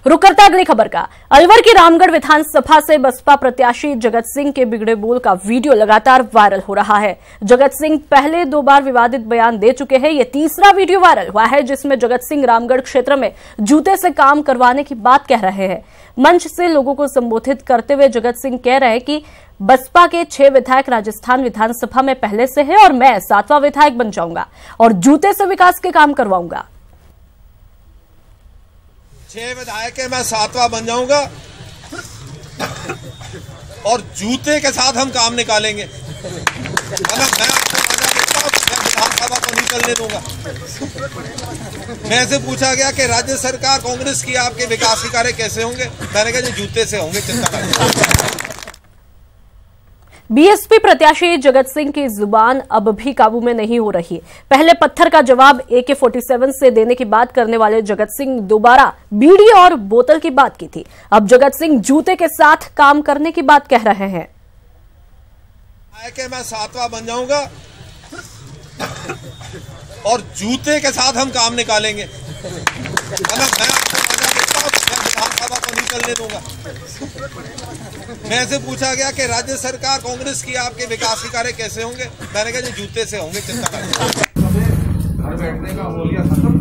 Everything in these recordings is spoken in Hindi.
रुक करता अगली खबर का। अलवर की रामगढ़ विधानसभा से बसपा प्रत्याशी जगत सिंह के बिगड़े बोल का वीडियो लगातार वायरल हो रहा है। जगत सिंह पहले 2 बार विवादित बयान दे चुके हैं। ये तीसरा वीडियो वायरल हुआ है जिसमें जगत सिंह रामगढ़ क्षेत्र में जूते से काम करवाने की बात कह रहे हैं। मंच से लोगों को संबोधित करते हुए जगत सिंह कह रहे हैं कि बसपा के 6 विधायक राजस्थान विधानसभा में पहले से है और मैं 7वां विधायक बन जाऊंगा और जूते से विकास के काम करवाऊंगा। 6 विधायक है, मैं 7वां बन जाऊंगा और जूते के साथ हम काम निकालेंगे। मैं विधानसभा को नहीं चलने दूंगा। मैं से पूछा गया कि राज्य सरकार कांग्रेस की आपके विकास कार्य कैसे होंगे, मैंने कहा जूते से होंगे, चिंता करें। बीएसपी प्रत्याशी जगत सिंह की जुबान अब भी काबू में नहीं हो रही। पहले पत्थर का जवाब AK-47 से देने की बात करने वाले जगत सिंह दोबारा बीड़ी और बोतल की बात की थी। अब जगत सिंह जूते के साथ काम करने की बात कह रहे हैं। मैं 7वां बन जाऊंगा और जूते के साथ हम काम निकालेंगे। मैं विधानसभा को नहीं चलने दूंगा। मैं से पूछा गया कि राज्य सरकार कांग्रेस की आपके विकास कार्य कैसे होंगे, मैंने कहा जूते से होंगे, चिंता करें। घर बैठने का होलिया खत्म।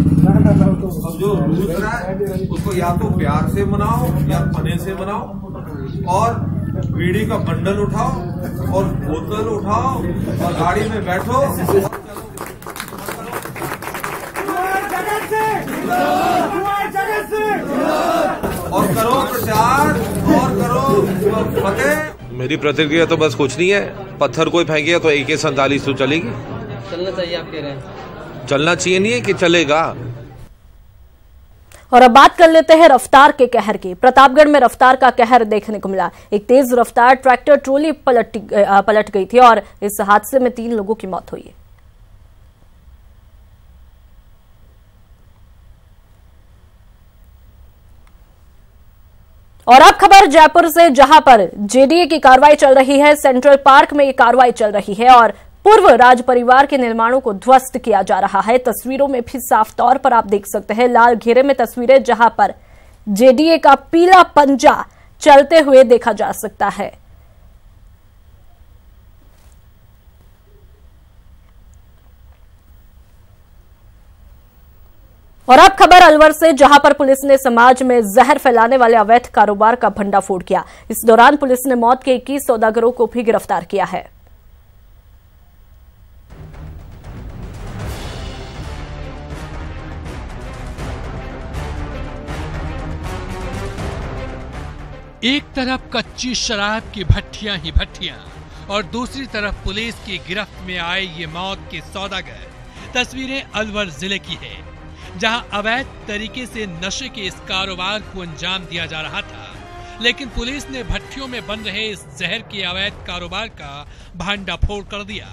अब जो रूस रहा है उसको या तो प्यार से मनाओ या पने से मनाओ और बीड़ी का बंडल उठाओ और बोतल उठाओ और गाड़ी में बैठो और करो प्रचार और करो फतेह। मेरी प्रतिक्रिया तो बस कुछ नहीं है, पत्थर कोई फेंकेगा तो AK-47 तो चलेगी। चलना चाहिए आप कह रहे हैं? चलना चाहिए नहीं है कि चलेगा। और अब बात कर लेते हैं रफ्तार के कहर की। प्रतापगढ़ में रफ्तार का कहर देखने को मिला। एक तेज रफ्तार ट्रैक्टर ट्रॉली पलट गई थी और इस हादसे में 3 लोगों की मौत हुई। और अब खबर जयपुर से, जहां पर JDA की कार्रवाई चल रही है। सेंट्रल पार्क में ये कार्रवाई चल रही है और पूर्व राज परिवार के निर्माणों को ध्वस्त किया जा रहा है। तस्वीरों में भी साफ तौर पर आप देख सकते हैं लाल घेरे में तस्वीरें, जहां पर JDA का पीला पंजा चलते हुए देखा जा सकता है। और अब खबर अलवर से, जहां पर पुलिस ने समाज में जहर फैलाने वाले अवैध कारोबार का भंडाफोड़ किया। इस दौरान पुलिस ने मौत के 21 सौदागरों को भी गिरफ्तार किया है। एक तरफ कच्ची शराब की भट्टियां ही भट्टियां और दूसरी तरफ पुलिस की गिरफ्त में आए ये मौत के सौदागर। तस्वीरें अलवर जिले की है, जहां अवैध तरीके से नशे के इस कारोबार को अंजाम दिया जा रहा था, लेकिन पुलिस ने भट्टियों में बन रहे इस जहर के अवैध कारोबार का भांडाफोड़ कर दिया।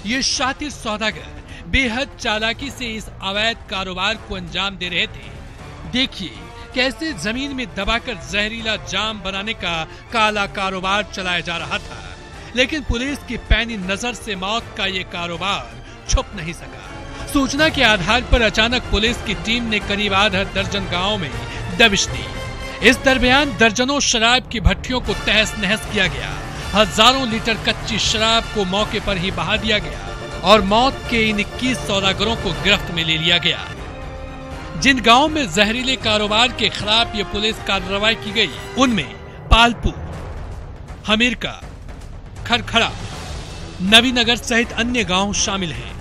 ये शातिर सौदागर बेहद चालाकी से इस अवैध कारोबार को अंजाम दे रहे थे। देखिए कैसे जमीन में दबाकर जहरीला जाम बनाने का काला कारोबार चलाया जा रहा था, लेकिन पुलिस की पैनी नजर से मौत का ये कारोबार छुप नहीं सका। सूचना के आधार पर अचानक पुलिस की टीम ने करीब आधा दर्जन गांव में दबिश दी। इस दरमियान दर्जनों शराब की भट्टियों को तहस नहस किया गया। हजारों लीटर कच्ची शराब को मौके पर ही बहा दिया गया और मौत के इन 21 सौदागरों को गिरफ्त में ले लिया गया। जिन गांव में जहरीले कारोबार के खिलाफ ये पुलिस कार्रवाई की गई, उनमें पालपू, हमीरका, खरखड़ा, नवीनगर सहित अन्य गांव शामिल हैं।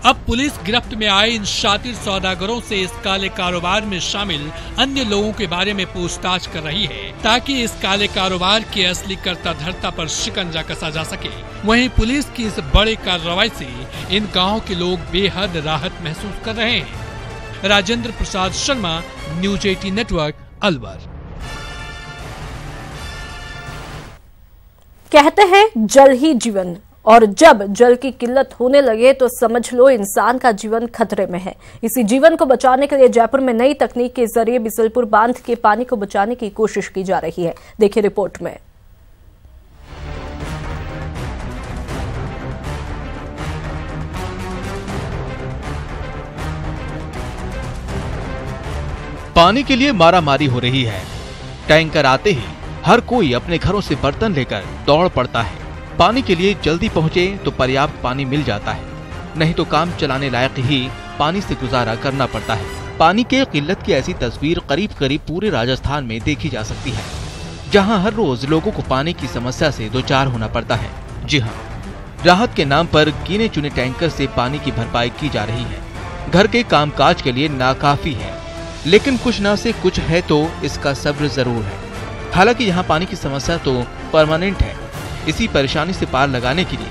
अब पुलिस गिरफ्त में आए इन शातिर सौदागरों से इस काले कारोबार में शामिल अन्य लोगों के बारे में पूछताछ कर रही है, ताकि इस काले कारोबार के असली कर्ता धर्ता पर शिकंजा कसा जा सके। वहीं पुलिस की इस बड़े कार्रवाई से इन गांवों के लोग बेहद राहत महसूस कर रहे हैं। Rajendra Prasad Sharma, news 18 network, Alwar. कहते हैं जल ही जीवन, और जब जल की किल्लत होने लगे तो समझ लो इंसान का जीवन खतरे में है। इसी जीवन को बचाने के लिए जयपुर में नई तकनीक के जरिए बिसलपुर बांध के पानी को बचाने की कोशिश की जा रही है। देखिए रिपोर्ट में। पानी के लिए मारामारी हो रही है। टैंकर आते ही हर कोई अपने घरों से बर्तन लेकर दौड़ पड़ता है। पानी के लिए जल्दी पहुँचे तो पर्याप्त पानी मिल जाता है, नहीं तो काम चलाने लायक ही पानी से गुजारा करना पड़ता है। पानी के किल्लत की ऐसी तस्वीर करीब करीब पूरे राजस्थान में देखी जा सकती है, जहां हर रोज लोगों को पानी की समस्या से दो चार होना पड़ता है। जी हां, राहत के नाम पर गिने चुने टैंकर से पानी की भरपाई की जा रही है। घर के कामकाज के लिए नाकाफी है, लेकिन कुछ ना से कुछ है तो इसका सब्र जरूर है। हालांकि यहाँ पानी की समस्या तो परमानेंट है। इसी परेशानी से पार लगाने के लिए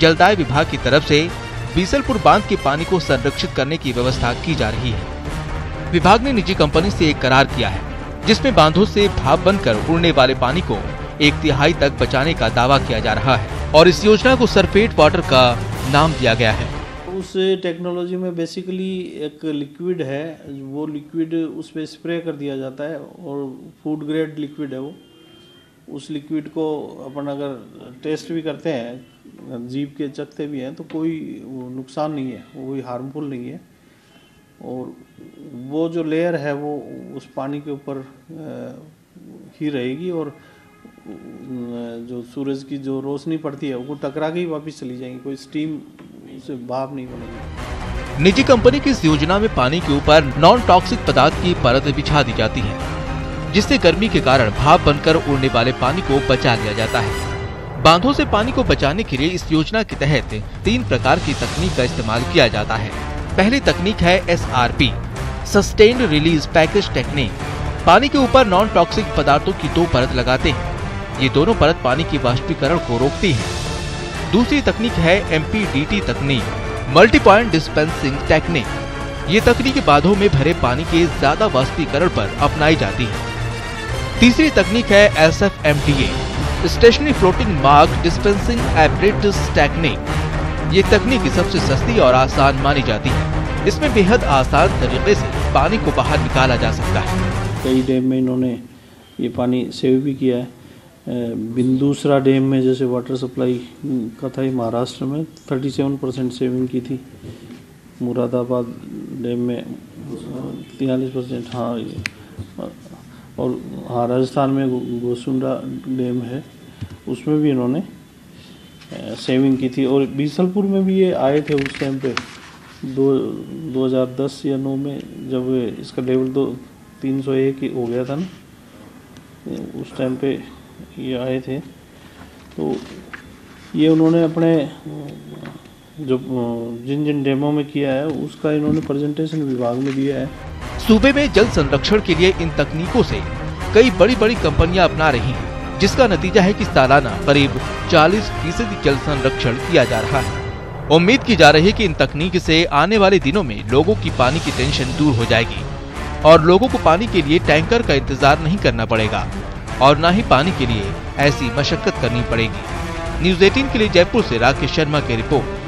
जलदाय विभाग की तरफ से बीसलपुर बांध के पानी को संरक्षित करने की व्यवस्था की जा रही है। विभाग ने निजी कंपनी से एक करार किया है, जिसमें बांधों से भाप बनकर उड़ने वाले पानी को 1/3 तक बचाने का दावा किया जा रहा है और इस योजना को सरफेट वाटर का नाम दिया गया है। उस टेक्नोलॉजी में बेसिकली एक लिक्विड है, वो लिक्विड उस पर स्प्रे कर दिया जाता है और फूड ग्रेड लिक्विड है वो। उस लिक्विड को अपन अगर टेस्ट भी करते हैं, जीभ के चखते भी हैं, तो कोई नुकसान नहीं है, कोई हार्मफुल नहीं है। और वो जो लेयर है वो उस पानी के ऊपर ही रहेगी और जो सूरज की जो रोशनी पड़ती है वो टकरा के ही वापस चली जाएंगी, कोई स्टीम से भाप नहीं बनेगी। निजी कंपनी की इस योजना में पानी के ऊपर नॉन टॉक्सिक पदार्थ की परत बिछा दी जाती है, जिससे गर्मी के कारण भाप बनकर उड़ने वाले पानी को बचा लिया जाता है। बांधों से पानी को बचाने के लिए इस योजना के तहत 3 प्रकार की तकनीक का इस्तेमाल किया जाता है। पहली तकनीक है SRP, sustained release package technique. पानी के ऊपर नॉन टॉक्सिक पदार्थों की 2 परत लगाते हैं। ये दोनों परत पानी की वाष्पीकरण को रोकती है। दूसरी तकनीक है MPDT तकनीक, मल्टी पॉइंट डिस्पेंसिंग टेक्निक। ये तकनीक बांधों में भरे पानी के ज्यादा वाष्पीकरण पर अपनाई जाती है। तीसरी तकनीक है SFMTA, stationery floating mark dispensing apparatus technique. ये तकनीक सबसे सस्ती और आसान मानी जाती है। इसमें बेहद आसान तरीके से पानी को बाहर निकाला जा सकता है। कई डैम में इन्होंने ये पानी सेव भी किया है। बिंदुसरा डैम में जैसे वाटर सप्लाई का था, महाराष्ट्र में 37% सेविंग की थी। मुरादाबाद डैम में 43%, हाँ। और हाँ, राजस्थान में गोसुंडा डैम है, उसमें भी इन्होंने सेविंग की थी। और बीसलपुर में भी ये आए थे उस टाइम पे 2010 या 9 में, जब इसका लेवल 301 हो गया था ना, उस टाइम पे ये आए थे। तो ये उन्होंने अपने जो जिन डैमों में किया है उसका इन्होंने प्रेजेंटेशन विभाग में दिया है। सूबे में जल संरक्षण के लिए इन तकनीकों से कई बड़ी बड़ी कंपनियां अपना रही हैं, जिसका नतीजा है कि सालाना करीब 40% जल संरक्षण किया जा रहा है। उम्मीद की जा रही है कि इन तकनीक से आने वाले दिनों में लोगों की पानी की टेंशन दूर हो जाएगी और लोगों को पानी के लिए टैंकर का इंतजार नहीं करना पड़ेगा और न ही पानी के लिए ऐसी मशक्कत करनी पड़ेगी। न्यूज़ 18 के लिए जयपुर से राकेश शर्मा की रिपोर्ट।